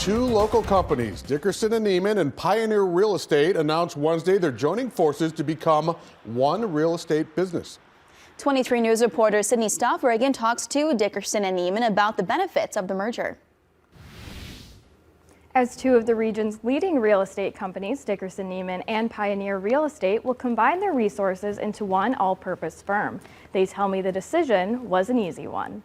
Two local companies, Dickerson and Nieman and Pioneer Real Estate, announced Wednesday they're joining forces to become one real estate business. 23 News reporter Sydney Stoffregan talks to Dickerson and Nieman about the benefits of the merger. As two of the region's leading real estate companies, Dickerson, Nieman, and Pioneer Real Estate will combine their resources into one all-purpose firm. They tell me the decision was an easy one.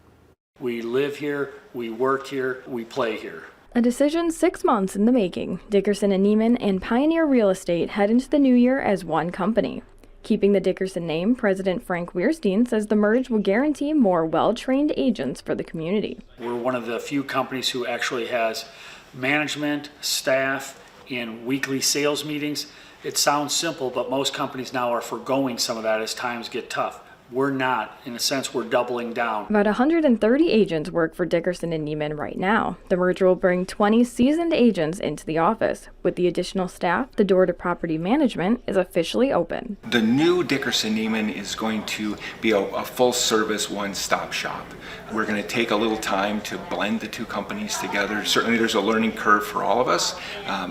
We live here, we work here, we play here. A decision 6 months in the making. Dickerson and Nieman and Pioneer Real Estate head into the new year as one company. Keeping the Dickerson name, President Frank Weirstein says the merge will guarantee more well-trained agents for the community. We're one of the few companies who actually has management, staff, and weekly sales meetings. It sounds simple, but most companies now are foregoing some of that as times get tough. We're not. In a sense, we're doubling down. About 130 agents work for Dickerson and Nieman right now. The merger will bring 20 seasoned agents into the office. With the additional staff, the door to property management is officially open. The new Dickerson Nieman is going to be a full-service one-stop shop. We're going to take a little time to blend the two companies together. Certainly there's a learning curve for all of us,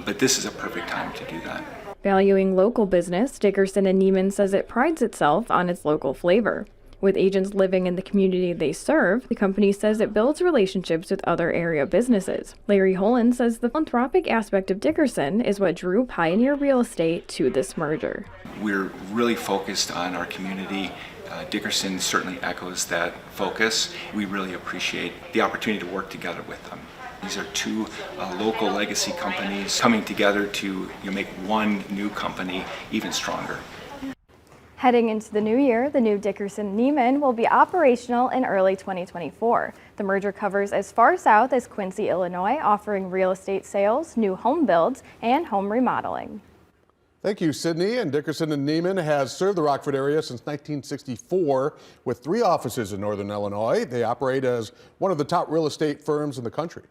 but this is a perfect time to do that. Valuing local business, Dickerson and Nieman says it prides itself on its local flavor. With agents living in the community they serve, the company says it builds relationships with other area businesses. Larry Holland says the philanthropic aspect of Dickerson is what drew Pioneer Real Estate to this merger. We're really focused on our community. Dickerson certainly echoes that focus. We really appreciate the opportunity to work together with them. These are two local legacy companies coming together to make one new company even stronger. Heading into the new year, the new Dickerson Nieman will be operational in early 2024. The merger covers as far south as Quincy, Illinois, offering real estate sales, new home builds, and home remodeling. Thank you, Sydney. And Dickerson and Nieman has served the Rockford area since 1964 with 3 offices in northern Illinois. They operate as one of the top real estate firms in the country.